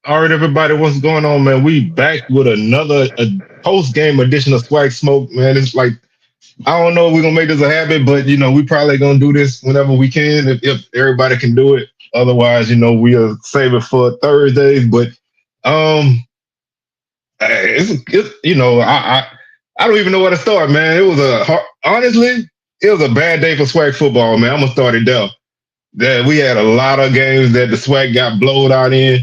All right, everybody, what's going on, man? We back with another post game edition of SWAC Smoke, man. It's like I don't know if we're gonna make this a habit, but we probably gonna do this whenever we can if everybody can do it. Otherwise, we'll save it for Thursdays. But um, it's I don't even know where to start, man. It was honestly, it was a bad day for SWAC football, man. I'm gonna start it there. That we had a lot of games that the SWAC got blowed out in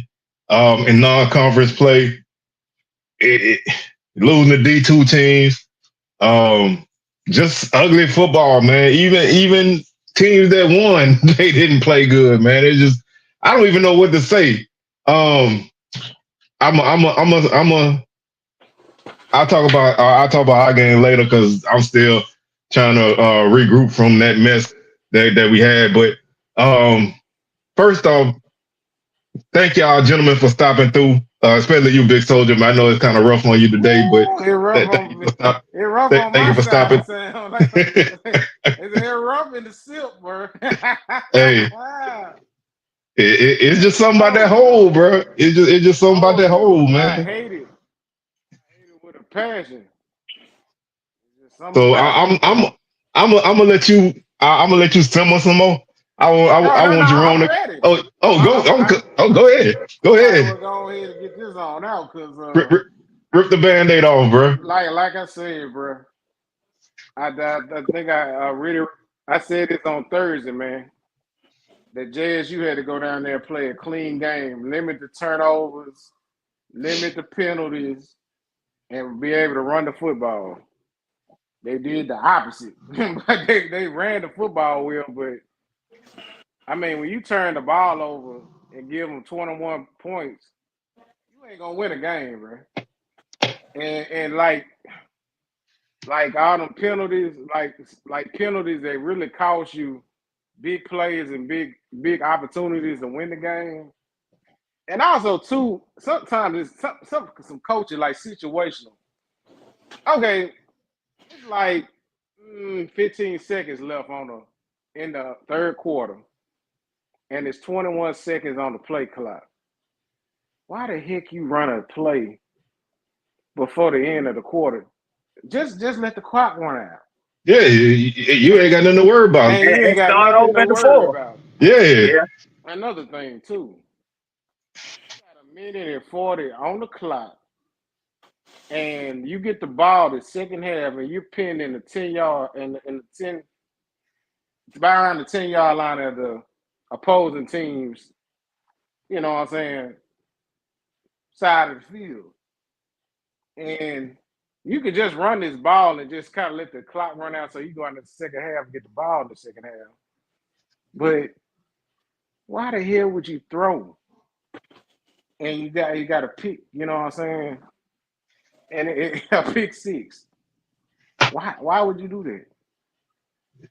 non-conference play. It, losing the D2 teams, um, just ugly football, man. Even teams that won, they didn't play good, man. It just I don't even know what to say. Um, I'm a I'll talk about our game later because I'm still trying to regroup from that mess that we had. But first off, thank y'all, gentlemen, for stopping through. Especially you, Big Soldier. I know it's kind of rough on you today, but It rough thank you on for stopping. it rough on Thank my you for side. stopping. Sound like it's rough in the silk, bro. Hey, it's just something about that Oh, hole, bro. It's just something about that hole, I man. hate it. I hate it with a passion. It's just something So about it. I'm gonna let you. I'm gonna let you simmer some more. I No. want I'm Jerome to. ready. Go ahead. Go Might as ahead. well go ahead and get this on out, cause Rip, rip, rip the band-aid off, bro. like I said, bro. I think I said this on Thursday, man. That JSU had to go down there and play a clean game, limit the turnovers, limit the penalties, and be able to run the football. They did the opposite. But they ran the football well, but I mean, when you turn the ball over and give them 21 points, you ain't gonna win a game, bro. And like all them penalties, like penalties that really cost you big plays and big opportunities to win the game. And also too, sometimes it's some coaching like situational. Okay, it's like 15 seconds left in the third quarter, and it's 21 seconds on the play clock. Why the heck you run a play before the end of the quarter? Just let the clock run out. Yeah, you ain't got nothing to worry about. And you ain't And got start nothing over to in the worry fourth. about. Yeah, Yeah. Another thing too, you got a minute and 40 on the clock, and you get the ball the second half, and you're pinned in the 10 yard in the 10 behind the 10 yard line of the opposing teams. You know what I'm saying? Side of the field, and you could just run this ball and just kind of let the clock run out, so you go into the second half and get the ball in the second half. But why the hell would you throw? And you got a pick, you know what I'm saying? And a pick six. Why would you do that?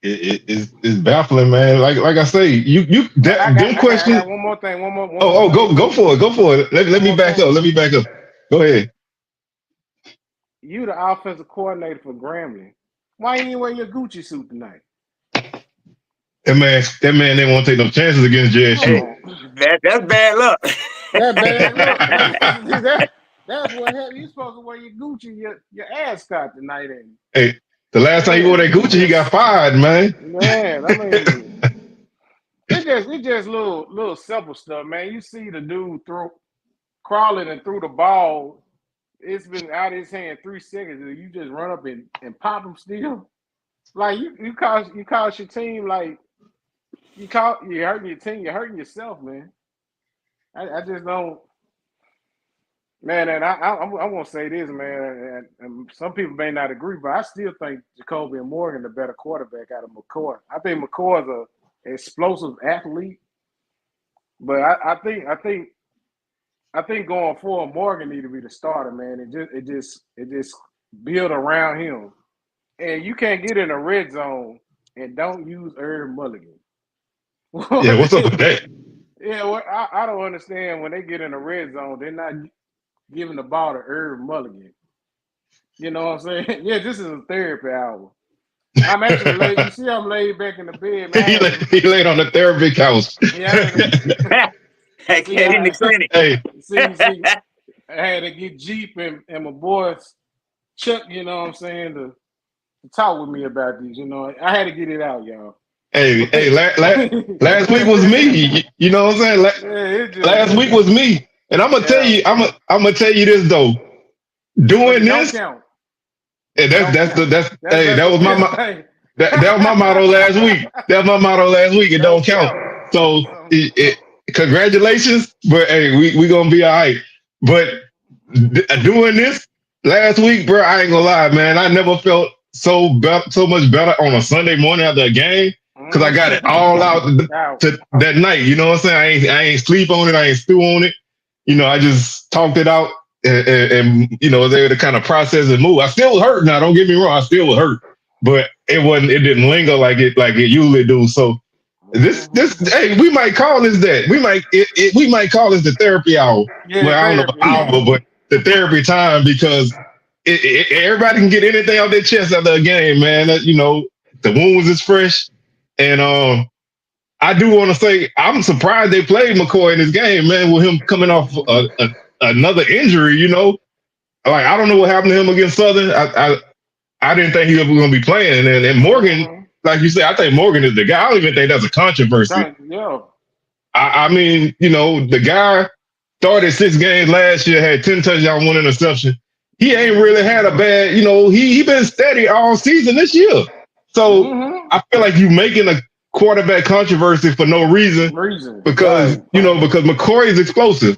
it's baffling, man. Like I say, But I got them I got I questions. got one more thing, one more Oh, thing go too. for it, go for it. Let One me more back up. thing. Let me back up. Go ahead. You the offensive coordinator for Grambling. Why you ain't wear your Gucci suit tonight? That man didn't want to take no chances against Come Hey, JSU. on. that's bad luck. That bad luck. That's what happened. You supposed to wear your Gucci, your ascot tonight, and Hey, the last time he wore man, that you Gucci, he got just fired, man. man. I mean, it's just little simple stuff, man. You see the dude throw crawling and threw the ball. It's been out of his hand 3 seconds, and you just run up and pop him still. Like you cost your team, like you hurting your team, you're hurting yourself, man. I just don't. Man, and I'm gonna say this, man, and some people may not agree, but I still think Jacoby and Morgan the better quarterback out of McCoy. I think McCoy's a explosive athlete, but I think going forward, Morgan need to be the starter, man. It just build around him, and you can't get in a red zone and don't use Herb Mulligan. Yeah, what's up with that? Yeah, well, I don't understand when they get in the red zone, they're not giving the ball to Herb Mulligan. You know what I'm saying? Yeah, this is a therapy hour. I'm actually laid. You see, I'm laid back in the bed, man. He laid on the therapy couch. Yeah, I See, can't in the clinic. Hey, see, I had to get Jeep and my boys Chuck, you know what I'm saying, to talk with me about these. You know, I had to get it out, y'all. hey, Yeah, last week was me. You know what I'm saying? it just Last week was me, and I'm gonna tell yeah. you, I'm gonna tell you this though. But Doing it don't this, count. and It don't count. That's that the was best thing. that was my motto last week. That was my motto last week. It don't Don't count. count. So So, congratulations, but hey, we gonna be all right. But doing this last week, bro, I ain't gonna lie, man. I never felt so much better on a Sunday morning after a game because I got it all out out. to that night. You know what I'm saying? I ain't sleep on it. I ain't stew on it. You know, I just talked it out and you know was able to kind of process and move. I still was hurt. Now, don't get me wrong, I still was hurt, but it wasn't. It didn't linger like it usually do. So this hey, we might call this that. We might call this the therapy hour. Yeah, Well, I don't know therapy. hour, but the therapy time because everybody can get anything out their chest after a game, man. You know, the wounds is fresh, and I do want to say I'm surprised they played McCoy in this game, man, with him coming off another injury. You know, like I don't know what happened to him against Southern. I didn't think he was going to be playing, and Morgan, like you said, I think Morgan is the guy. I don't even think that's a controversy. Yeah. I mean, you know, the guy started 6 games last year, had 10 touchdowns, 1 interception. He ain't really had a bad, you know, he been steady all season this year. So I feel like you making a quarterback controversy for no reason because, right. you know, because McCoy is explosive.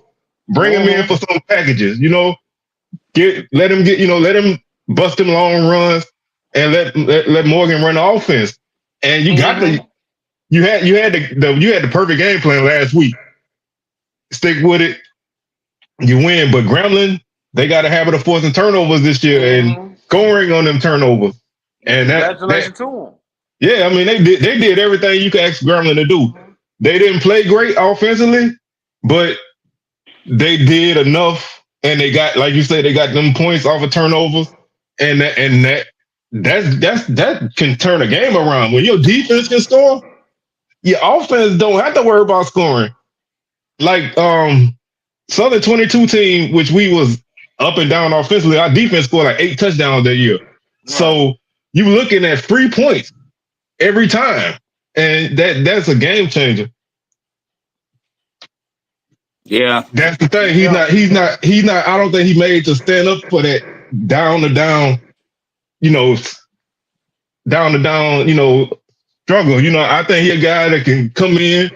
Bring him in for some packages, you know, let him bust them long runs and let Morgan run the offense. And you got you had the perfect game plan last week. Stick with it, you win. But Gremlin, they got a habit of forcing turnovers this year and scoring on them turnovers. And congratulations to them. Yeah, I mean they did everything you could ask Gremlin to do. They didn't play great offensively, but they did enough, and they got, like you said, they got them points off of turnovers, and that can turn a game around. When your defense can score, your offense don't have to worry about scoring. Like Southern 22 team, which we was up and down offensively, our defense scored like 8 touchdowns that year. So you looking at 3 points every time, and that's a game changer. Yeah, that's the thing. He's not. I don't think he made to stand up for that down to down, you know, down to down, you know, struggle. You know, I think he's a guy that can come in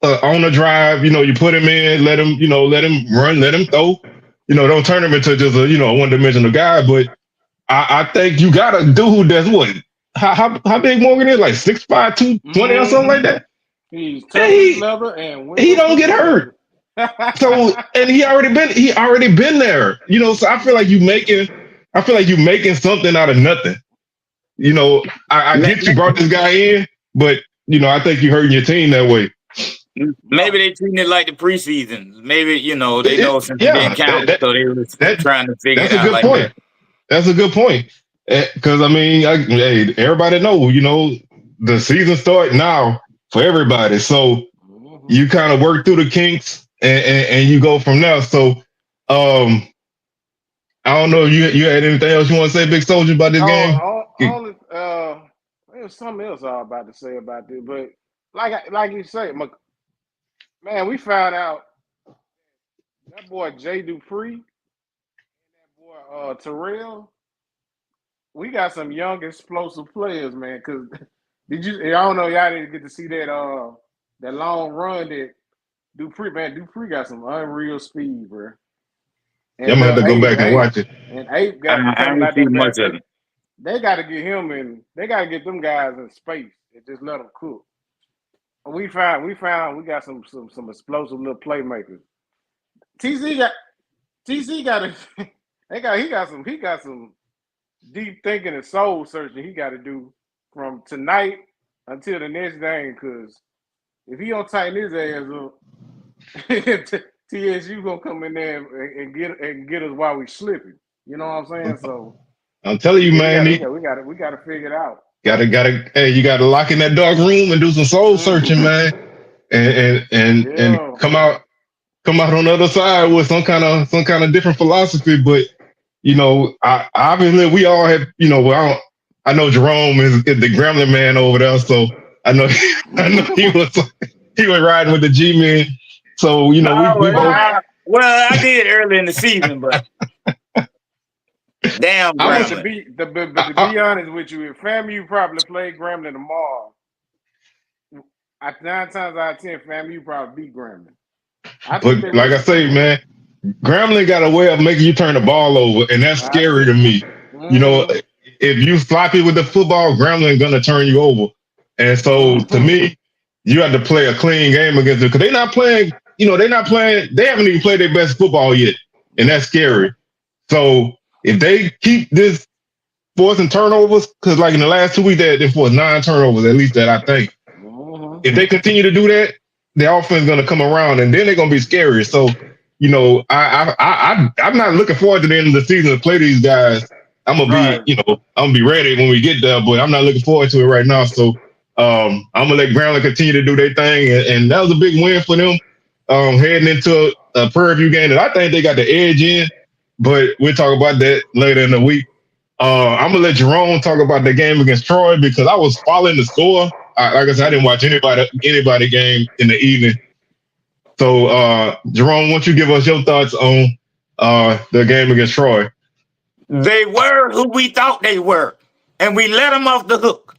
on a drive. You know, you put him in, let him run, let him throw. You know, don't turn him into just a one dimensional guy. But I think you got a dude that's what? How big Morgan is? Like 6'5", 220 or something like that. He's turkey leather and he don't get hurt. So and he already been there. You know, so I feel like you making something out of nothing. You know, I get you brought this guy in, but you know, I think you hurting your team that way. Maybe they treating it like the preseason. Maybe, you know, they know since it didn't count, so they were trying to figure it out like that. That's a good point. Because I mean, hey, everybody know, you know, the season start now for everybody. So you kind of work through the kinks and you go from there. So I don't know if you had anything else you want to say, Big Soldier, about this game? There was something else I was about to say about this, but like you say, man, we found out that boy Jay Dupree and that boy Terrell, we got some young explosive players, man. Cause I don't know, y'all didn't get to see that that long run that Dupree got some unreal speed, bro. And I'm gonna have to go back and watch it. And Ape got I haven't seen much of it. They got to get him in. They got to get them guys in space and just let them cook. We got some explosive little playmakers. TC got he got some deep thinking and soul searching he got to do from tonight until the next game. Because if he don't tighten his ass up, TSU gonna come in there and get us while we slipping. You know what I'm saying? So I'm telling you, man, we gotta figure it out. Hey, you gotta lock in that dark room and do some soul searching, man. and come out on the other side with some kind of different philosophy. But obviously we all have, I know Jerome is the Gremlin man over there, so I know he was riding with the G-men. So we both. Well, I did early in the season, but damn, to be honest with you, if FAMU probably played Gremlin tomorrow, 9 times out of 10, FAMU probably beat Gremlin. But like I say, man, Gremlin got a way of making you turn the ball over, and that's scary to me. If you sloppy with the football, Gremlin gonna turn you over. And so to me, you have to play a clean game against them because they're not playing. They haven't even played their best football yet, and that's scary. So if they keep this forcing turnovers, because like in the last 2 weeks, they forced 9 turnovers at least that I think. If they continue to do that, the offense is going to come around, and then they're going to be scary. So, I'm not looking forward to the end of the season to play these guys. I'm gonna be ready when we get there, but I'm not looking forward to it right now. So, I'm gonna let Grambling continue to do their thing, and that was a big win for them. Heading into a Prairie View game that I think they got the edge in, but we'll talk about that later in the week. I'm gonna let Jerome talk about the game against Troy because I was following the score. Like I said, I didn't watch anybody game in the evening. So, Jerome, why don't you give us your thoughts on the game against Troy? They were who we thought they were, and we let them off the hook.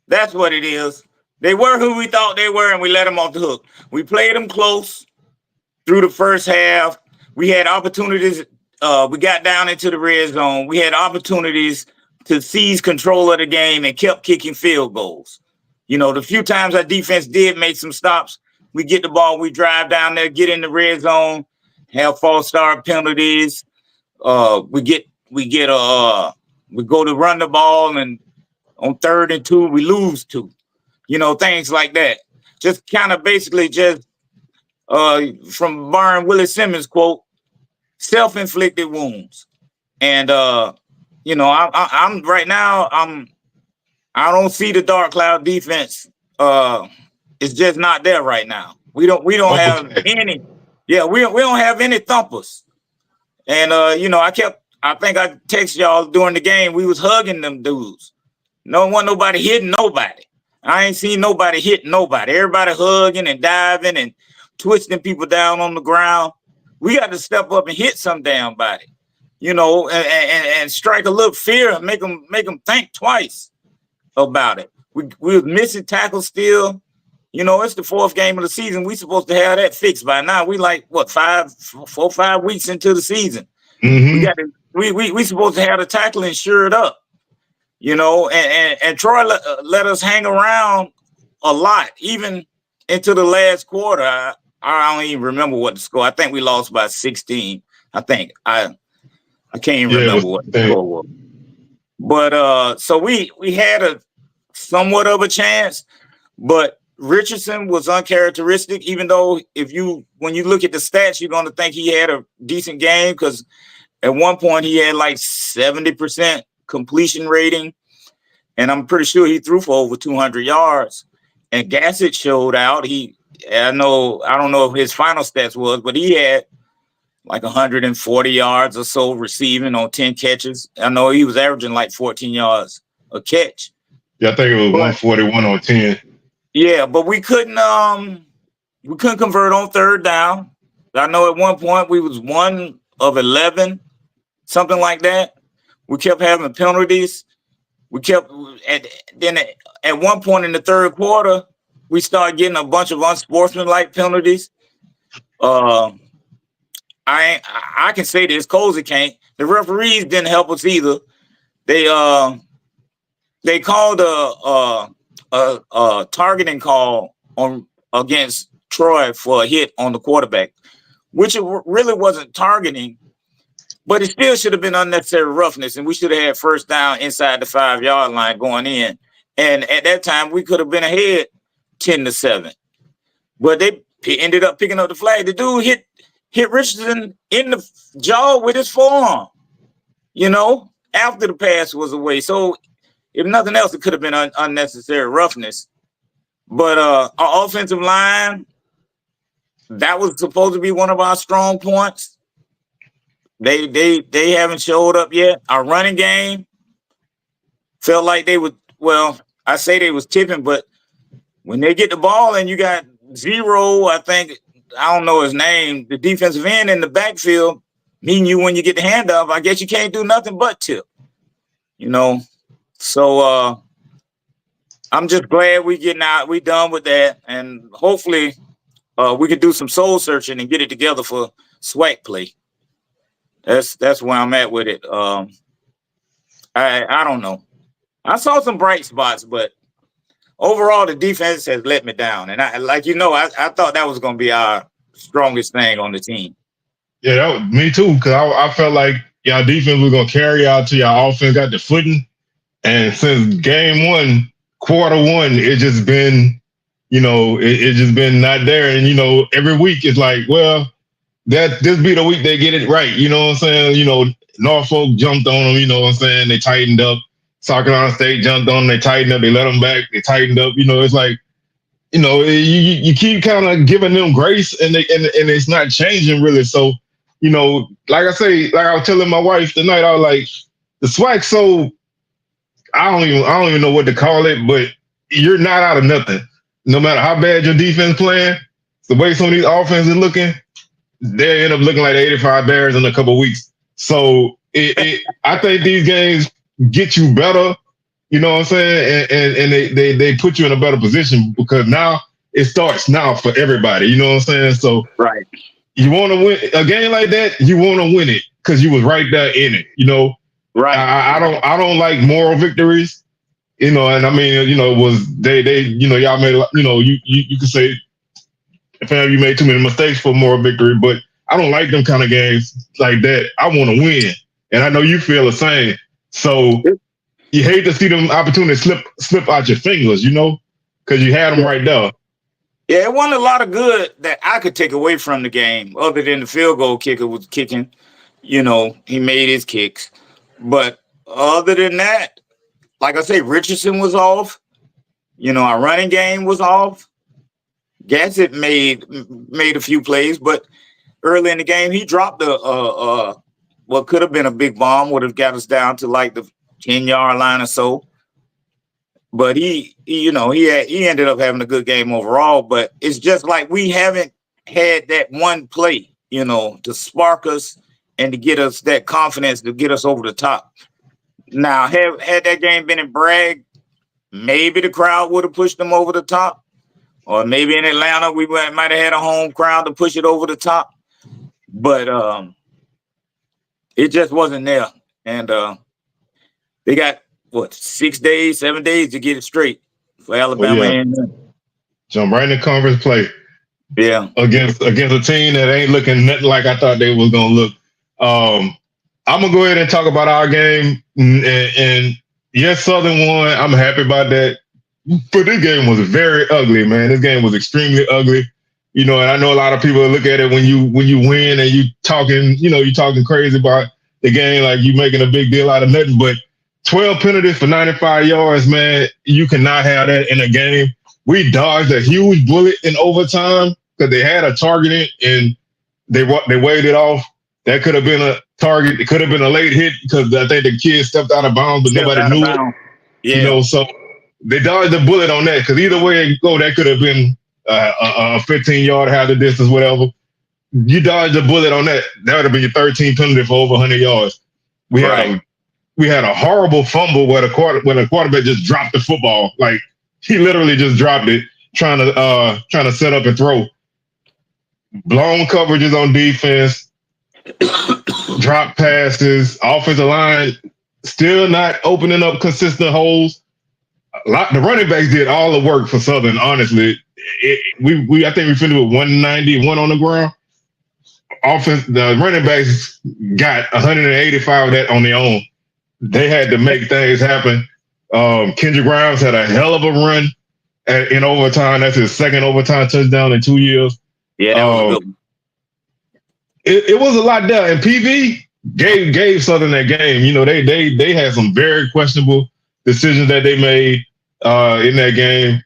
That's what it is. They were who we thought they were, and we let them off the hook. We played them close through the first half. We had opportunities. We got down into the red zone. We had opportunities to seize control of the game and kept kicking field goals. The few times our defense did make some stops, we get the ball, we drive down there, get in the red zone, have false start penalties. We go to run the ball, and on 3rd and 2, we lose 2. Things like that. Just kind of basically just from Byron Willie Simmons quote, self-inflicted wounds. And I'm right now, I don't see the dark cloud defense. It's just not there right now. We don't have any. Yeah, we don't have any thumpers. And I think I texted y'all during the game. We was hugging them dudes. Nobody hitting nobody. I ain't seen nobody hitting nobody. Everybody hugging and diving and twisting people down on the ground. We got to step up and hit some damn body, and strike a little fear and make them think twice about it. We was missing tackles still. It's the 4th game of the season. We supposed to have that fixed by now. We like 4 or 5 weeks into the season. We supposed to have the tackle insured up. And Troy let us hang around a lot, even into the last quarter. I don't even remember what the score. I think we lost by 16. I think I can't even remember what the score was. But so we had a somewhat of a chance, but Richardson was uncharacteristic. Even though when you look at the stats, you're going to think he had a decent game because at one point he had like 70% completion rating, and I'm pretty sure he threw for over 200 yards. And Gassett showed out. I don't know if his final stats was, but he had like 140 yards or so receiving on 10 catches. I know he was averaging like 14 yards a catch. Yeah, I think it was 141 on 10. Yeah, but we couldn't convert on 3rd down. I know at one point we was 1 of 11, something like that. We kept having penalties. Then at one point in the 3rd quarter, we started getting a bunch of unsportsmanlike penalties. I can say this, Cozy can't. The referees didn't help us either. They called a targeting call against Troy for a hit on the quarterback, which it really wasn't targeting, but it still should have been unnecessary roughness, and we should have had 1st down inside the 5-yard line going in. And at that time, we could have been ahead 10-7. But they ended up picking up the flag. The dude hit Richardson in the jaw with his forearm, after the pass was away. So if nothing else, it could have been unnecessary roughness. But our offensive line, that was supposed to be one of our strong points. They haven't showed up yet. Our running game felt like they would. Well, I say they was tipping, but when they get the ball and you got zero, I think I don't know his name, the defensive end in the backfield, meaning you when you get the handoff, I guess you can't do nothing but tip. You know, so I'm just glad we done with that, and hopefully we could do some soul searching and get it together for SWAC play. That's where I'm at with it. I don't know. I saw some bright spots, but overall the defense has let me down. And I thought that was going to be our strongest thing on the team. Yeah, me too. Because I felt like y'all defense was going to carry out till y'all offense got the footing. And since game one, quarter one, it just been, it just been not there. And every week it's like, well, this be the week they get it right. You know what I'm saying? Norfolk jumped on them. You know what I'm saying? They tightened up. South Carolina State jumped on them. They tightened up. They let them back. They tightened up. It's like, you keep kind of giving them grace, and it's not changing really. So, like I say, like I was telling my wife tonight, I was like, the SWAC. So I don't even know what to call it, but you're not out of nothing. No matter how bad your defense playing, the way some of these offenses are looking, they end up looking like 85 Bears in a couple of weeks. So I think these games get you better, you know what I'm saying? And they put you in a better position because now it starts now for everybody, you know what I'm saying? So right, you want to win a game like that, you want to win it because you was right there in it, Right. I don't like moral victories, and I mean, was they y'all made you could say if you made too many mistakes for moral victory, but I don't like them kind of games like that. I want to win, and I know you feel the same. So you hate to see them opportunities slip out your fingers, because you had them right there. Yeah, it wasn't a lot of good that I could take away from the game, other than the field goal kicker was kicking. He made his kicks, but other than that, like I say, Richardson was off. Our running game was off. Gassett made a few plays, but early in the game, he dropped what could have been a big bomb, would have got us down to like the 10-yard line or so. But he ended up having a good game overall. But it's just like we haven't had that one play, to spark us and to get us that confidence to get us over the top. Now, had that game been in Bragg, maybe the crowd would have pushed them over the top. Or maybe in Atlanta, we might have had a home crowd to push it over the top. But it just wasn't there. And they got, 7 days to get it straight for Alabama. And jump right in conference play. Yeah. Against a team that ain't looking nothing like I thought they was going to look. I'm going to go ahead and talk about our game. And yes, Southern won. I'm happy about that. But this game was very ugly, man. This game was extremely ugly. And I know a lot of people look at it when you win and you talking crazy about the game, like you making a big deal out of nothing. But 12 penalties for 95 yards, man. You cannot have that in a game. We dodged a huge bullet in overtime because they had a target and they waved it off. That could have been a target. It could have been a late hit because I think the kid stepped out of bounds, but nobody knew it. Yeah. So they dodged the bullet on that because either way it go, that could have been a 15-yard hazard distance, whatever. You dodged the bullet on that. That would have been your 13 penalty for over 100 yards. We had a horrible fumble where the quarterback just dropped the football. Like he literally just dropped it, trying to set up and throw. Blown coverages on defense, drop passes, offensive line still not opening up consistent holes. The running backs did all the work for Southern, honestly. I think we finished with 191 on the ground. The running backs got 185 of that on their own. They had to make things happen. Kendrick Grimes had a hell of a run in overtime. That's his second overtime touchdown in 2 years. Yeah, that was good. It was a lot there. And PV gave Southern that game. They had some very questionable decisions that they made in that game.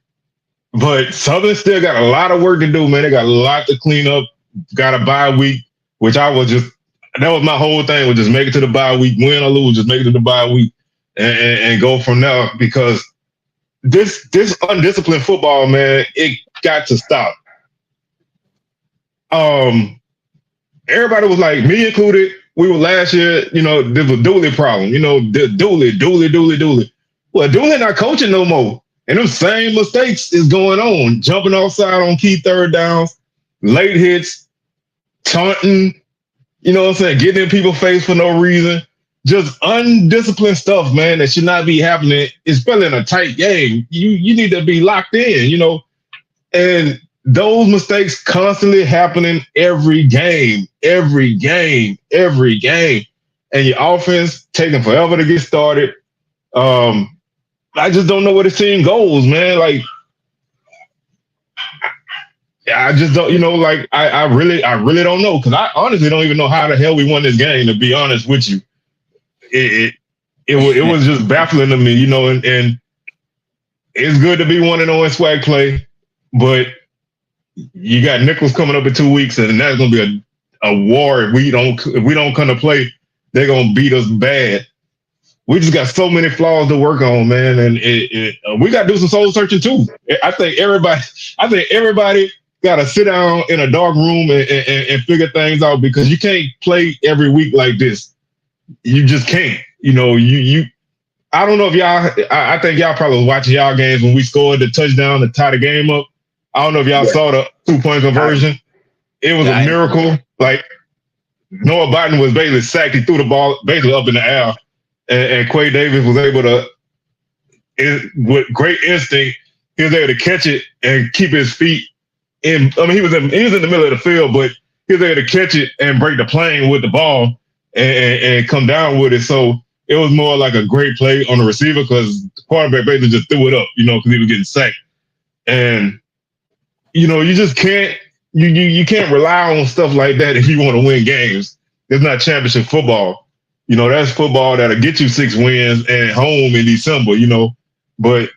But Southern still got a lot of work to do, man. They got a lot to clean up. Got a bye week, which that was my whole thing, was just make it to the bye week, win or lose, just make it to the bye week and go from there, because this undisciplined football, man, it got to stop. Everybody was like, me included, we were last year, there was Dooley problem, Dooley. Well, Dooley not coaching no more. And them same mistakes is going on. Jumping offside on key third downs, late hits, taunting, you know what I'm saying, getting in people's face for no reason. Just undisciplined stuff, man, that should not be happening, especially in a tight game. You need to be locked in, And those mistakes constantly happening every game. And your offense taking forever to get started. I just don't know where the team goes, man. Like, I just don't, I really don't know, because I honestly don't even know how the hell we won this game, to be honest with you. It was just baffling to me, and it's good to be 1-0 in SWAC play, but you got Nichols coming up in 2 weeks, and that's gonna be a war. If we don't come to play, they're gonna beat us bad. We just got so many flaws to work on, man, and we got to do some soul searching too. I think everybody got to sit down in a dark room and figure things out, because you can't play every week like this. You just can't. I don't know if y'all. I think y'all probably was watching y'all games when we scored the touchdown to tie the game up. I don't know if y'all saw the 2-point conversion. It was a miracle. Like, Noah Biden was basically sacked. He threw the ball basically up in the air. And Quay Davis was able to, with great instinct, he was able to catch it and keep his feet in. I mean, he was in the middle of the field, but he was able to catch it and break the plane with the ball and come down with it. So it was more like a great play on the receiver, because the quarterback basically just threw it up, because he was getting sacked. And you just can't you can't rely on stuff like that if you want to win games. It's not championship football. That's football that'll get you 6 wins at home in December, But,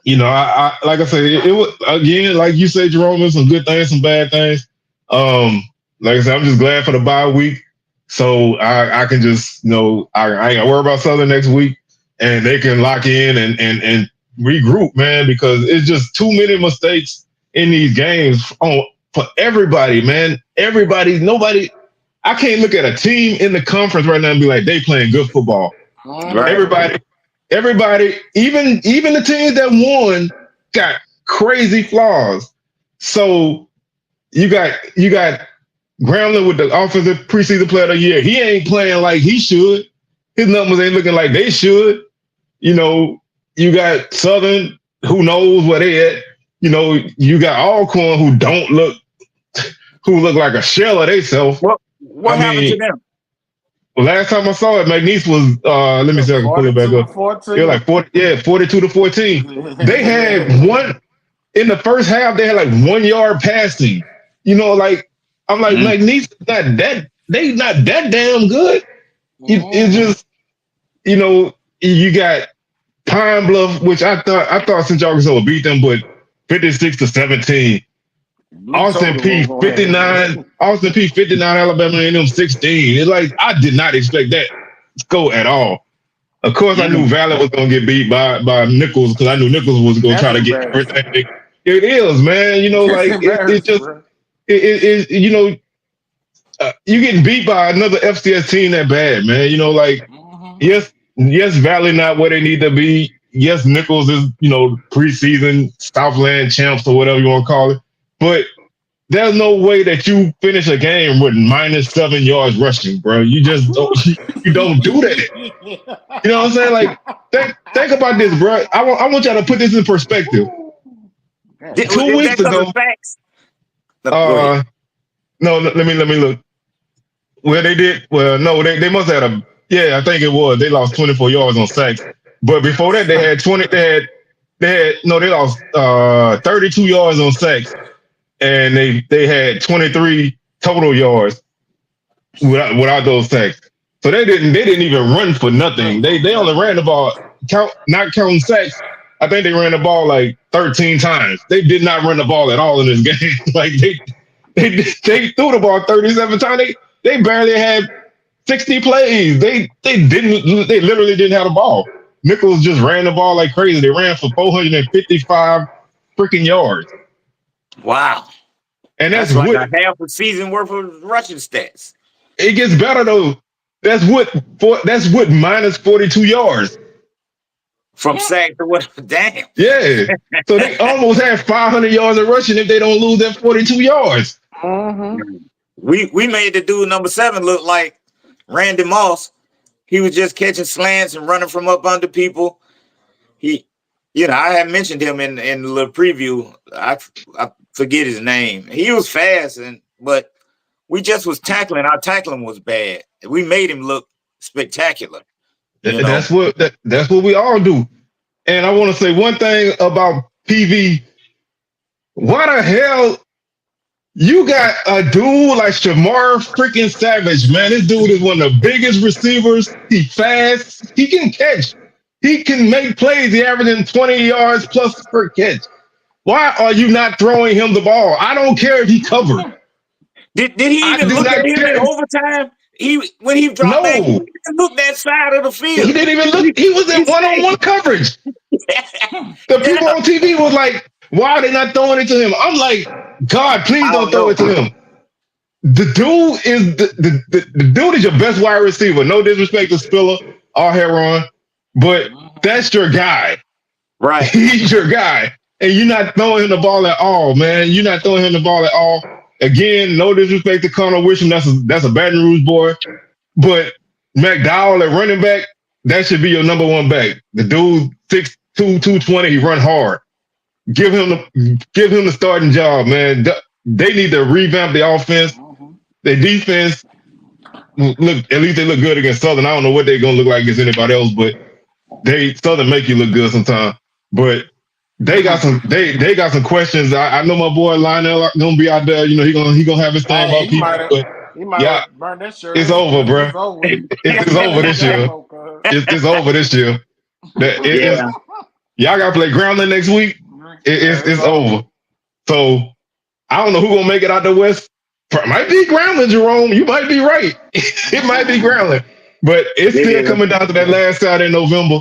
I like I said, it was, again, like you said, Jerome, there's some good things, some bad things. Like I said, I'm just glad for the bye week. So I can just, I ain't got to worry about Southern next week, and they can lock in and regroup, man, because it's just too many mistakes in these games for everybody, man. Nobody. I can't look at a team in the conference right now and be like, they playing good football. Right. Everybody, even the teams that won got crazy flaws. So you got Grambling with the offensive preseason player of the year. He ain't playing like he should. His numbers ain't looking like they should. You got Southern, who knows where they at. You got Alcorn, who look like a shell of themselves. What happened to them? Well, last time I saw it, McNeese was, let me see if I can pull it back up. 14. It was like 42-14. They had one, in the first half, they had like 1 yard passing. I'm like, McNeese, they not that damn good. It's just, you got Pine Bluff, which I thought St. Augustine would beat them, but 56-17. Austin P 59, Alabama A&M 16. It's like, I did not expect that score at all. Of course, I knew Valley was gonna get beat by Nichols, because I knew Nichols was gonna try to get everything. It is, man. It's just you getting beat by another FCS team that bad, man. Yes, Valley not where they need to be. Yes, Nichols is preseason Southland champs or whatever you want to call it. But there's no way that you finish a game with -7 yards rushing, bro. You just don't. You don't do that. You know what I'm saying? Like, think about this, bro. I want y'all to put this in perspective. 2 weeks ago. No, let me look. Well, they did. Well, no, they must have had a. Yeah, I think it was. They lost 24 yards on sacks. But before that, they had 20. They lost 32 yards on sacks. And they had 23 total yards without those sacks. So they didn't even run for nothing. They only ran the ball, not counting sacks. I think they ran the ball like 13 times. They did not run the ball at all in this game. Like they threw the ball 37 times. They barely had 60 plays. They literally didn't have the ball. Nichols just ran the ball like crazy. They ran for 455 freaking yards. Wow. And that's like a half a season worth of rushing stats. It gets better though. That's what minus 42 yards. From sack to what? Damn. Yeah. So they almost have 500 yards of rushing if they don't lose that 42 yards. Mm-hmm. We made the dude number 7 look like Randy Moss. He was just catching slants and running from up under people. I had mentioned him in the little preview. I forget his name. He was fast, but we just was tackling. Our tackling was bad. We made him look spectacular. That's what we all do. And I want to say one thing about PV. Why the hell you got a dude like Shamar freaking Savage, man? This dude is one of the biggest receivers. He fast. He can catch. He can make plays. He averaging 20 yards plus per catch. Why are you not throwing him the ball? I don't care if he covered. Did he even look at him in overtime? When he dropped back, he didn't look that side of the field. He didn't even look. He was in one-on-one coverage. The people on TV was like, why are they not throwing it to him? I'm like, God, please don't throw it to him. The dude is the dude is your best wide receiver. No disrespect to Spiller or Heron, but that's your guy. Right. He's your guy. And you're not throwing him the ball at all, man. You're not throwing him the ball at all. Again, no disrespect to Connor Wisham. That's a Baton Rouge boy. But McDowell at running back, that should be your number one back. The dude 6'2", 220, he run hard. Give him the starting job, man. They need to revamp the offense. Their defense, at least they look good against Southern. I don't know what they're gonna look like against anybody else, but Southern make you look good sometimes. But they got some questions. I know my boy Lionel gonna be out there. He gonna have his thing about people. He might have burned that shirt. It's over, bro. It's over this year. It's over this year. Y'all gotta play Groundland next week. It's over. So I don't know who gonna make it out the West. Might be Groundland, Jerome. You might be right. It might be Groundland, but it's still coming down to that last Saturday in November.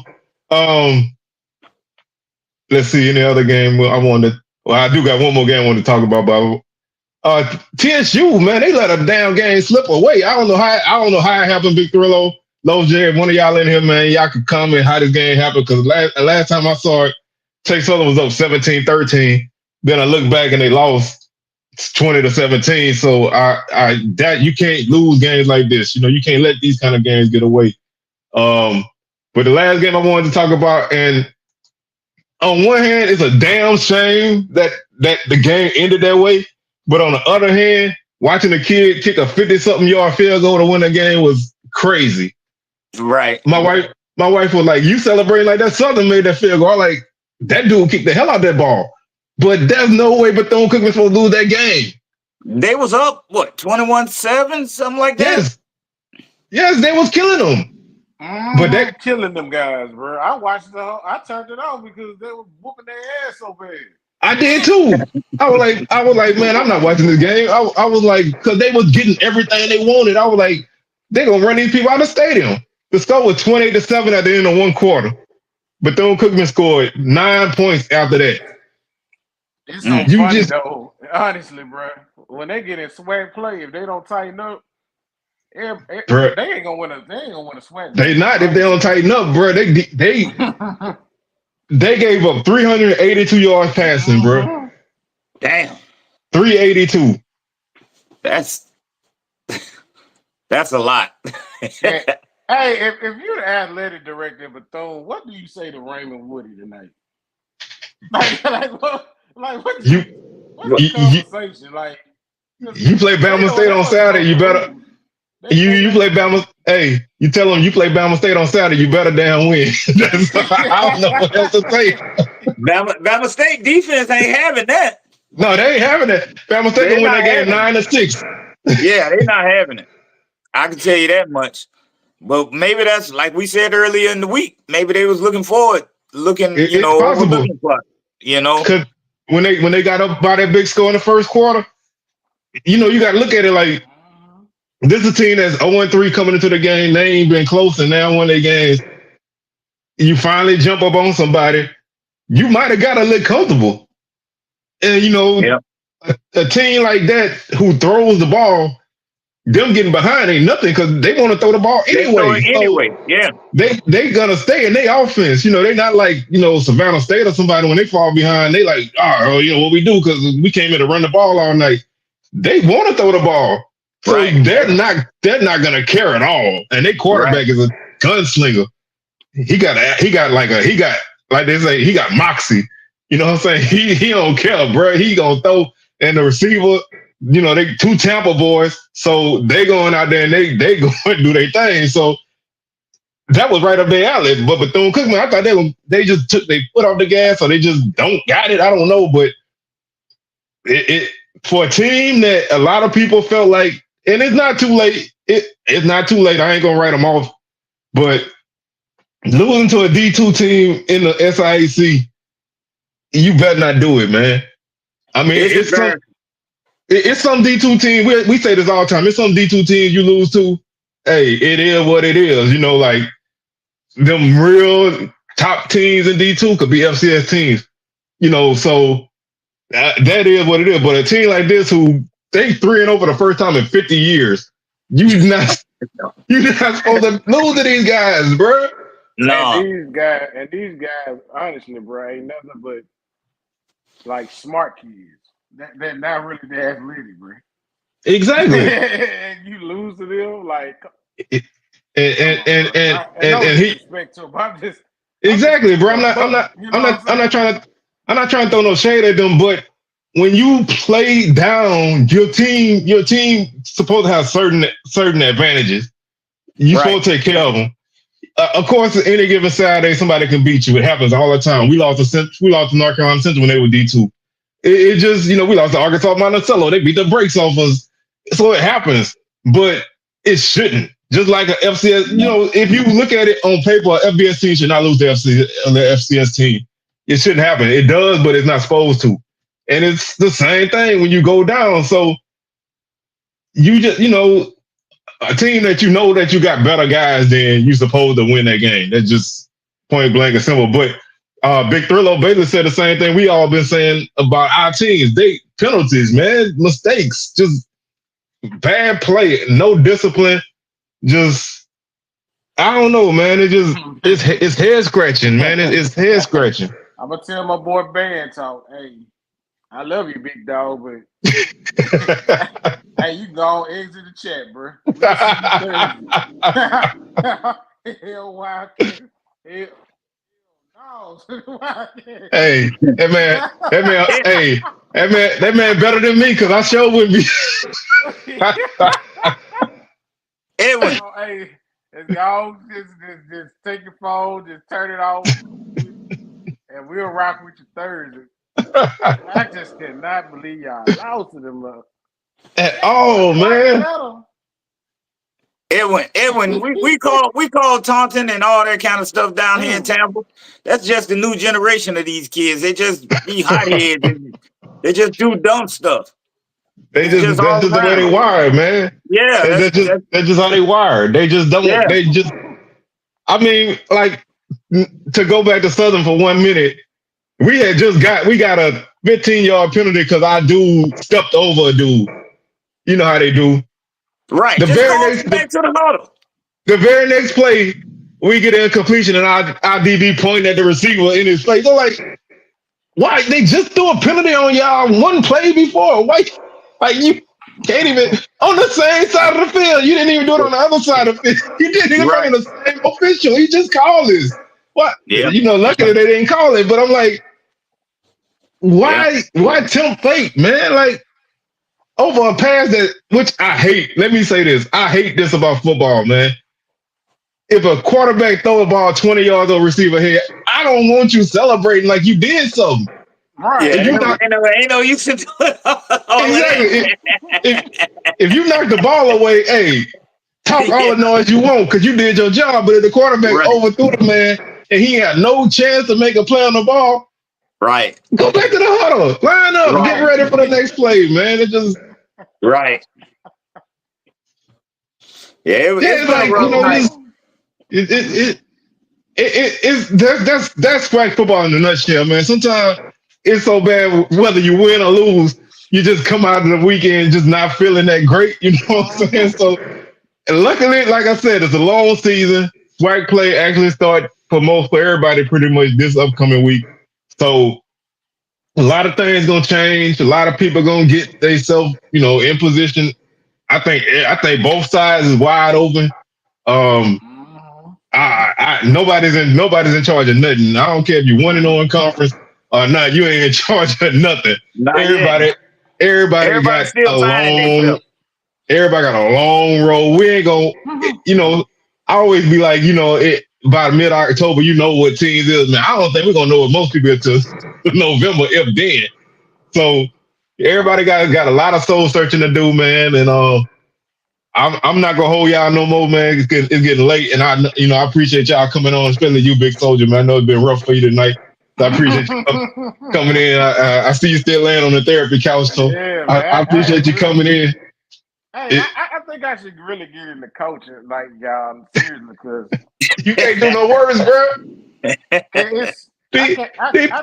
Let's see any other game I do got one more game I want to talk about, but TSU, man, they let a damn game slip away. I don't know how it happened, Big Thrillo, Low J, one of y'all in here, man, y'all can comment how this game happened, because last time I saw it, Chase Southern was up 17-13. Then I looked back and they lost 20-17. So that you can't lose games like this. You can't let these kind of games get away. But the last game I wanted to talk about, and on one hand, it's a damn shame that the game ended that way. But on the other hand, watching a kid kick a 50-something yard field goal to win the game was crazy. Right. My wife was like, "You celebrating like that? Southern made that field goal." I'm like, that dude kicked the hell out of that ball. But there's no way Bethune-Cookman was supposed to lose that game. They was up, 21-7, something like that? Yes, they was killing them. But they killing them guys, bro. I turned it off because they were whooping their ass so bad. I did too. I was like, man, I'm not watching this game. I was like, because they was getting everything they wanted. I was like, they're going to run these people out of the stadium. The score was 28-7 at the end of one quarter. Bethune-Cookman scored 9 points after that. It's so funny, though. Honestly, bro. When they get in SWAC play, if they don't tighten up, they ain't gonna win a SWAC. They not if they don't tighten up, bro. They gave up 382 yards passing, bro. Damn. 382. That's a lot. Hey, if you're the athletic director of Bethune, what do you say to Raymond Woody tonight? What's the conversation? You play Bama State on Saturday, you better. You play Bama. Hey, you tell them you play Bama State on Saturday, you better damn win. I don't know what else to say. Bama State defense ain't having that. No, they ain't having that. Bama State can win that game 9-6. Yeah, they're not having it. I can tell you that much. But maybe that's like we said earlier in the week. Maybe they was looking forward looking, It's possible. overlooking for it, Because when they got up by that big score in the first quarter, you got to look at it like this is a team that's 0-3 coming into the game. They ain't been close, and now when they games, you finally jump up on somebody. You might have got a little comfortable, and Yep. a team like that who throws the ball, them getting behind ain't nothing because they want to throw the ball They throw anyway. it anyway. Yeah. They gonna stay in their offense. They not like Savannah State or somebody when they fall behind. They like, what we do because we came in to run the ball all night. They want to throw the ball, so Right. they're not gonna care at all. And their quarterback is a gunslinger. He got like they say he got moxie. You know what I'm saying? He don't care, bro. He gonna throw, and the receiver. They two Tampa boys, so they going out there and they going to do their thing. So that was right up their alley. But Bethune-Cookman, I thought they just took their foot off the gas, or they just don't got it. I don't know, but it for a team that a lot of people felt like, and it's not too late. It's not too late. I ain't gonna write them off, but losing to a D2 team in the SIAC, you better not do it, man. I mean, it's some D2 team. We say this all the time. It's some D2 teams you lose to. Hey, it is what it is. Like them real top teams in D2 could be FCS teams. So that is what it is. But a team like this who they 3-0 for the first time in 50 years, you're not supposed to lose to these guys, bro. No. And these guys, honestly, bro, ain't nothing but like smart kids. They're not really that athletic, bro. Exactly. And you lose to them, like. And he respect to him. I'm just exactly, bro. I'm not trying to throw no shade at them, but when you play down your team supposed to have certain advantages. You're supposed to take care of them. Of course, any given Saturday, somebody can beat you. It happens all the time. We lost to North Carolina Central when they were D2. It just, we lost to Arkansas Monticello. They beat the brakes off us. So it happens, but it shouldn't. Just like an FCS, if you look at it on paper, an FBS team should not lose the FCS team. It shouldn't happen. It does, but it's not supposed to. And it's the same thing when you go down. So you just, a team that that you got better guys than you're supposed to win that game. That's just point blank and simple. But Big Thrillo basically said the same thing we all been saying about our teams. They penalties, man, mistakes, just bad play, no discipline. Just I don't know, man. It's head scratching, man. It's head scratching. I'm gonna tell my boy Ben talk. Hey, I love you, big dog, but hey, you go exit the chat, bro. Hell, why? Hell, no. Hey, that man better than me because I sure wouldn't be. Edwin. Hey, y'all just take your phone, just turn it off, and we'll rock with you Thursday. I just cannot believe y'all lost to them at all, man. Edwin, we call taunting and all that kind of stuff down here in Tampa. That's just the new generation of these kids. They just be hotheads and they just do dumb stuff. That's just the way they wired, man. Yeah, that's just how they wired. They just don't. Yeah. They just. I mean, like to go back to Southern for 1 minute. We got a 15-yard penalty because our dude stepped over a dude. You know how they do. Right. Back to the huddle. The very next play, we get a completion and our DB pointing at the receiver in his face. So like, why they just threw a penalty on y'all one play before? Why? Like you can't even on the same side of the field. You didn't even do it on the other side of the field. You didn't even bring the same official. He just called this. What? Yeah. Luckily they didn't call it. But I'm like, why tempt fate, man? Like over a pass that, which I hate. Let me say this. I hate this about football, man. If a quarterback throw a ball 20 yards over receiver head, I don't want you celebrating like you did something. Right. Yeah, ain't no use to do it. Exactly. If you knock the ball away, hey, talk all the noise you want because you did your job. But if the quarterback overthrew the man, and he had no chance to make a play on the ball, Right. go back to the huddle, line up, Right. get ready for the next play, man. It just right. Yeah, it's like that's SWAC football in a nutshell, man. Sometimes it's so bad whether you win or lose, you just come out of the weekend just not feeling that great. You know what I'm saying? So and luckily, like I said, it's a long season. SWAC play actually start for everybody pretty much this upcoming week. So a lot of things gonna change. A lot of people gonna get themselves, in position. I think both sides is wide open. Nobody's in charge of nothing. I don't care if you won it on conference or not. You ain't in charge of nothing. Not Everybody yet. got still everybody got a long road. We ain't gonna, I always be like, by mid-October, what teams is. Man, I don't think we're gonna know what most people until November, if then. So everybody got a lot of soul searching to do, man. And I'm not gonna hold y'all no more, man. It's getting late, and I appreciate y'all coming on, especially you, Big Soldier, man. I know it's been rough for you tonight. So I appreciate you coming in. I see you still laying on the therapy couch, so Yeah, man, I appreciate you coming in. Hey, I think I should really get into coaching, like seriously, because you can't do no words, bro. I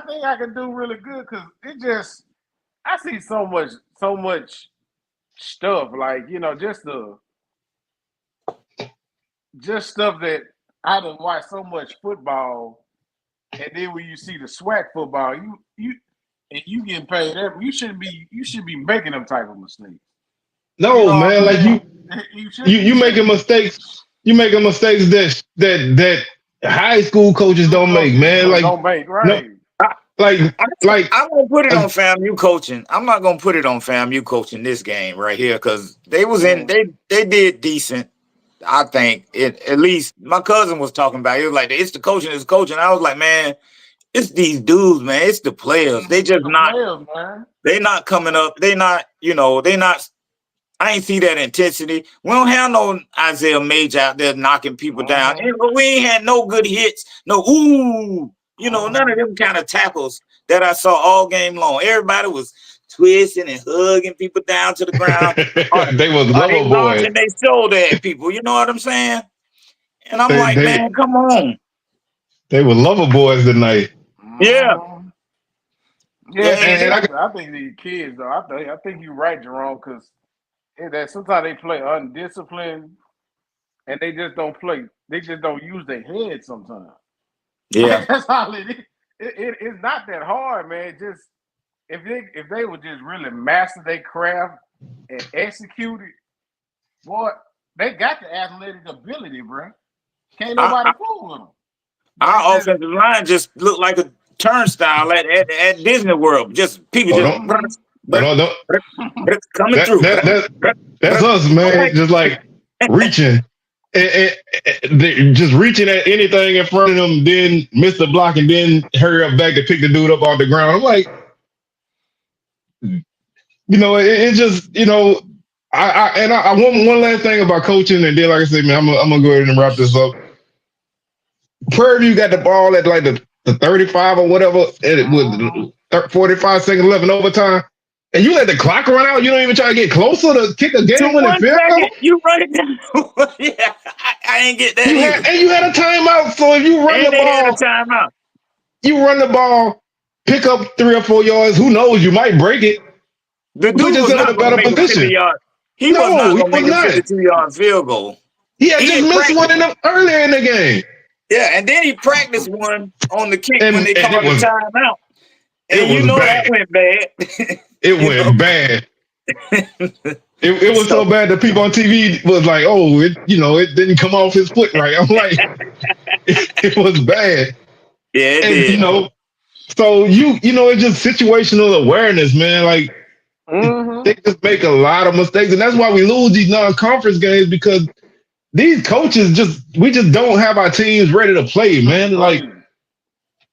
think I can do really good because I see so much stuff, like just stuff that I done watched so much football, and then when you see the SWAC football, you getting paid that you should be making them type of mistakes. No, man, like you making mistakes. You making mistakes that high school coaches don't make, man. Like don't make, right? No, I'm gonna put it on FAMU coaching. I'm not gonna put it on FAMU coaching this game right here because they did decent. I think at least my cousin was talking about it. He was like, it's the coaching. I was like, man, it's these dudes, man. It's the players. They just not. Man. They not coming up. They not. They not. I ain't see that intensity. We don't have no Isaiah Mage out there knocking people down. We ain't had no good hits. No, none of them kind of tackles that I saw all game long. Everybody was twisting and hugging people down to the ground. They was lover boys. And they shoulder at people. You know what I'm saying? And I'm man, come on. They were lover boys tonight. Yeah. I think these kids, though, I think you're right, Jerome, because that sometimes they play undisciplined and they just don't play. They just don't use their head sometimes. Yeah. That's all it is. It's not that hard, man. Just if they would just really master their craft and execute it, boy, they got the athletic ability, bro. Can't nobody fool with them. Our offensive line just looked like a turnstile at Disney World. Just people coming through. That's us, man. Just like reaching. Just reaching at anything in front of them, then miss the block, and then hurry up back to pick the dude up off the ground. I'm like, it just, I want one last thing about coaching, and then, like I said, man, I'm gonna go ahead and wrap this up. Prairie View got the ball at like the 35 or whatever, and with 45 seconds left in overtime. And you let the clock run out. You don't even try to get closer to kick a game-winning field goal. You run it down. Yeah, I ain't get that. You had a timeout. So if you run you run the ball, pick up 3 or 4 yards. Who knows? You might break it. The dude was not in a better position. He was not going to make a 52-yard field goal. He had just missed one earlier in the game. Yeah, and then he practiced one on the kick when they called the timeout. And that went bad. It went bad. It was so bad that people on TV was like, "Oh, it didn't come off his foot right." I'm like, it was bad. Yeah, it did. So it's just situational awareness, man. Like they just make a lot of mistakes, and that's why we lose these non-conference games because these coaches we just don't have our teams ready to play, man. Like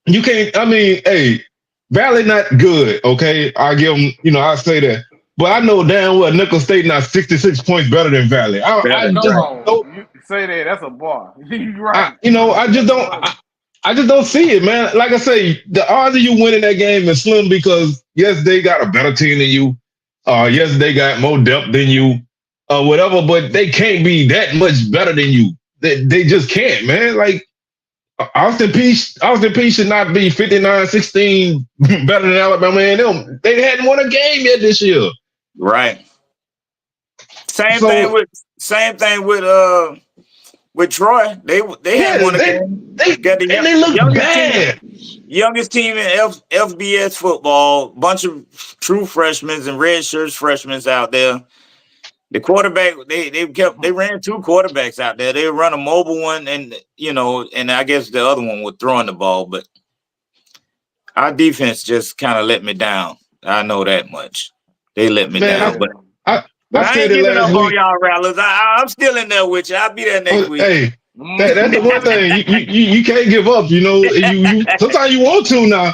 you can't. I mean, hey. Valley not good, okay? I give them, I say that. But I know damn well Nicholls State not 66 points better than Valley. You say that, that's a bar. You're right. I just don't. I just don't see it, man. Like I say, the odds of you winning that game is slim because yes, they got a better team than you. Yes, they got more depth than you, whatever. But they can't be that much better than you. They just can't, man. Like Austin Peay should not be 59-16 better than Alabama A&M. They hadn't won a game yet this year. Right. Same So- thing with Troy. They hadn't won a game. They look bad. Youngest team in FBS football. Bunch of true freshmen and redshirt freshmen out there. The quarterback, they ran 2 quarterbacks out there. They run a mobile one, and and I guess the other one was throwing the ball. But our defense just kind of let me down. I know that much. They let me down. But I ain't giving up on y'all, Rattlers. I'm still in there with you. I'll be there next week. Hey, that's the one thing you can't give up. You sometimes you want to now.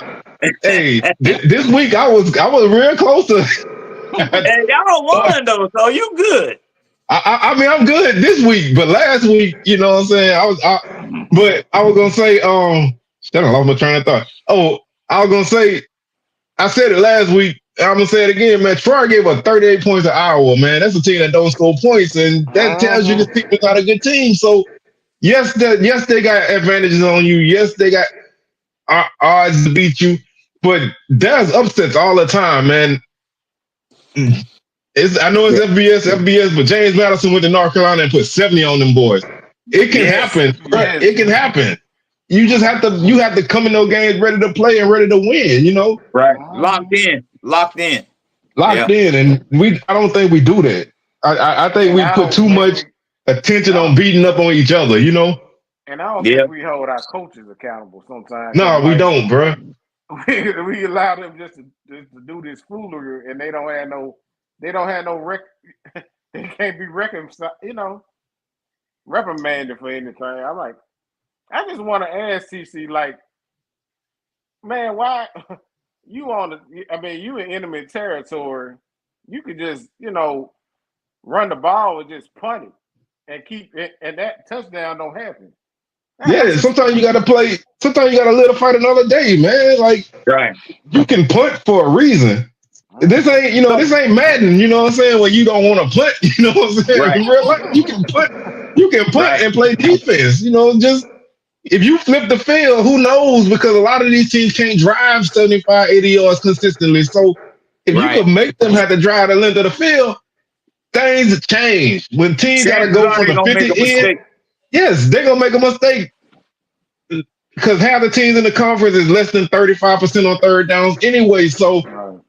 Hey, this week I was real close to. Hey, y'all won though, so you good. I mean, I'm good this week, but last week, you know what I'm saying? I was gonna say, shit, I lost my train of thought. Oh, I was gonna say, I said it last week. I'm gonna say it again, man. Troy gave up 38 points to Iowa, man. That's a team that don't score points, and that tells you this team is not a good team. So, yes, they got advantages on you. Yes, they got odds to beat you, but there's upsets all the time, man. I know it's FBS, but James Madison went to North Carolina and put 70 on them boys. It can happen. Yes. It can happen. You just have to come in those games ready to play and ready to win, Right. Locked in. And I don't think we do that. I think we put too much attention on beating up on each other, And I don't think we hold our coaches accountable sometimes. No, we don't, bro. We allow them just to do this foolery, and they don't have no they can't be reconciled, reprimanded for anything. I'm like, I just want to ask TC, like, man, why you you in enemy territory? You could just, run the ball and just punt it and keep it, and that touchdown don't happen. Yeah, sometimes you gotta play. Sometimes you gotta live to fight another day, man. Like, right, you can punt for a reason. This ain't Madden. You know what I'm saying? When you don't want to punt, you know what I'm saying? Right. In real life, you can punt Right. and play defense. Just if you flip the field, who knows? Because a lot of these teams can't drive 75, 80 yards consistently. So if you could make them have to drive the length of the field, things change. When teams gotta go for the 50 in. Yes, they're gonna make a mistake because half the teams in the conference is less than 35% on third downs anyway. So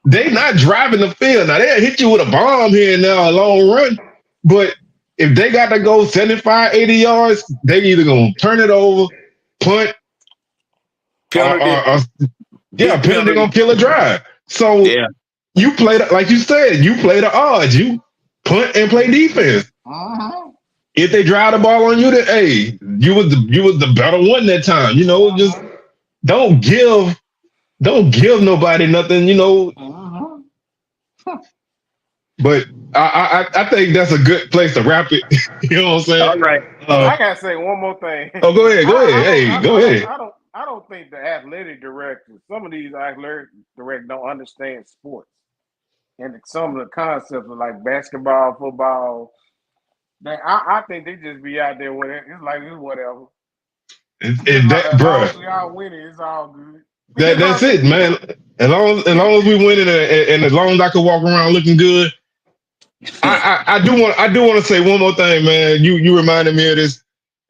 they're not driving the field. Now they'll hit you with a bomb here and now, a long run. But if they got to go 75, 80 yards, they either gonna turn it over, punt, penalty, they're gonna kill a drive. So you play like you said, you play the odds. You punt and play defense. If they drive the ball on you, then hey, you was the better one that time. Just don't give nobody nothing. But I think that's a good place to wrap it. You know what I'm saying? All right. I gotta say one more thing. Oh, go ahead. Go ahead. I don't think the athletic directors, some of these athletic directors don't understand sports and some of the concepts of like basketball, football. I think they just be out there with it. It's like it's whatever. Bro, y'all winning, it's all good. That's it, man. As long as we winning and as long as I can walk around looking good. I do want to say one more thing, man. You reminded me of this.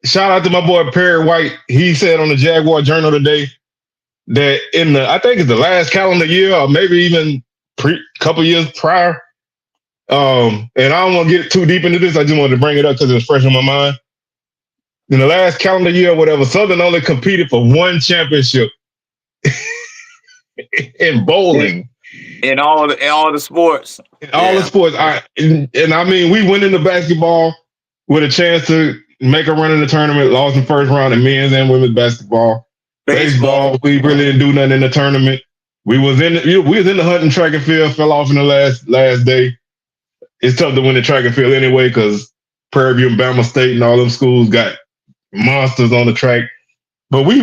Shout out to my boy Perry White. He said on the Jaguar Journal today that I think it's the last calendar year or maybe even couple years prior. And I don't want to get too deep into this. I just wanted to bring it up because it was fresh in my mind. In the last calendar year or whatever, Southern only competed for one championship in bowling. In all the sports. The sports. And I mean, we went into basketball with a chance to make a run in the tournament, lost in first round in men's and women's basketball. Baseball, we really didn't do nothing in the tournament. We was in the hunting track and field, fell off in the last day. It's tough to win the track and field anyway because Prairie View and Bama State and all them schools got monsters on the track. But we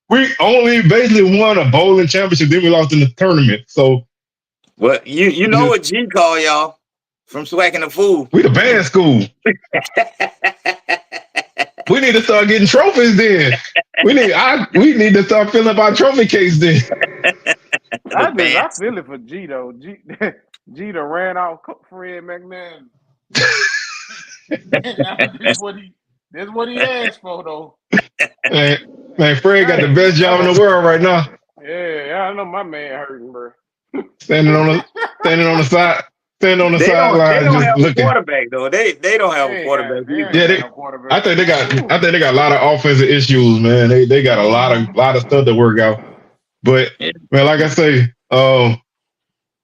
we only basically won a bowling championship. Then we lost in the tournament. So, well, you know what G call y'all from swacking the fool. We the band school. We need to start getting trophies then. We need to start filling up our trophy case then. I feel it for G though. G done ran off Fred McMahon. That's what he asked for though. Man, Fred got the best job in the world right now. Yeah, I know my man hurting, bro. Standing on the side. Standing on the sideline, They don't just have looking. a quarterback though. They don't have a quarterback. I think they got a lot of offensive issues, man. They got a lot of stuff to work out. But man, like I say, I'm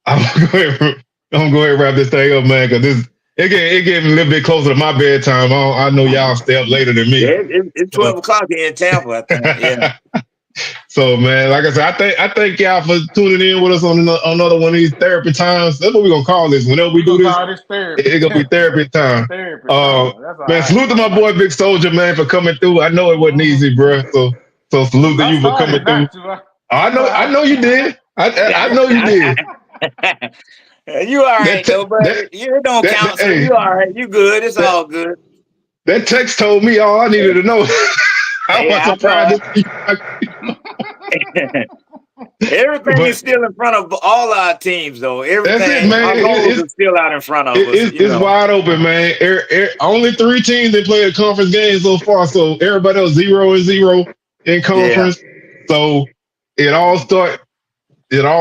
gonna go ahead and wrap this thing up, man, because it getting a little bit closer to my bedtime. I know y'all stay up later than me. Yeah, it's 12 o'clock here in Tampa, I think. Yeah. So man, like I said, I thank y'all for tuning in with us on another one of these therapy times. That's what we're gonna call this. Whenever we do this, it's gonna be therapy time. Man, salute to my boy Big Soldier, man, for coming through. I know it wasn't easy, bro. So salute to you for coming through. I know you did. I know you did. You all right though, bro. You don't count, so you all right. You good. It's all good. That text told me all I needed to know. I was surprised. Everything is still in front of all our teams, though. Everything, that's it, man. Our goals are still out in front of us. It's wide open, man. Only 3 teams that played a conference game so far, so everybody else 0-0 in conference. Yeah. So it all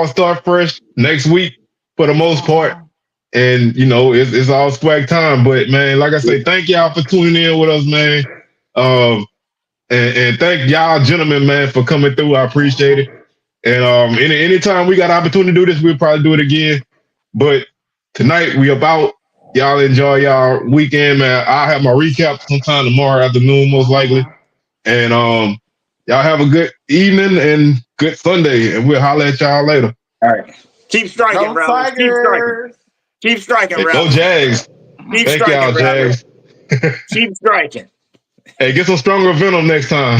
start fresh next week for the most part, and it's all SWAC time. But man, like I say, thank y'all for tuning in with us, man. And thank y'all, gentlemen, man, for coming through. I appreciate it. And anytime we got opportunity to do this, we'll probably do it again. But tonight we about. Y'all enjoy y'all weekend, man. I'll have my recap sometime tomorrow afternoon, most likely. And y'all have a good evening and good Sunday, and we'll holler at y'all later. All right. Keep striking, bro. Keep striking. Keep striking, bro. Go Jags. Keep Thank striking, y'all, Jags. Keep striking. Hey, get some stronger venom next time.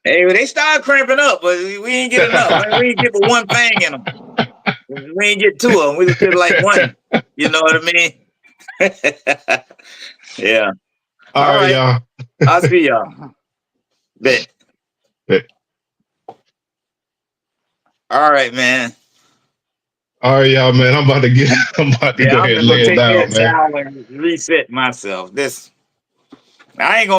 Hey, well, they started cramping up, but we ain't get enough. Man. We ain't get but one thing in them. We ain't get 2 of them. We just get like 1. You know what I mean? Yeah. All right, y'all. I'll see y'all. Bet. All right, man. All right, y'all, man. I'm about to go ahead and lay it down, man. And reset myself. I ain't gonna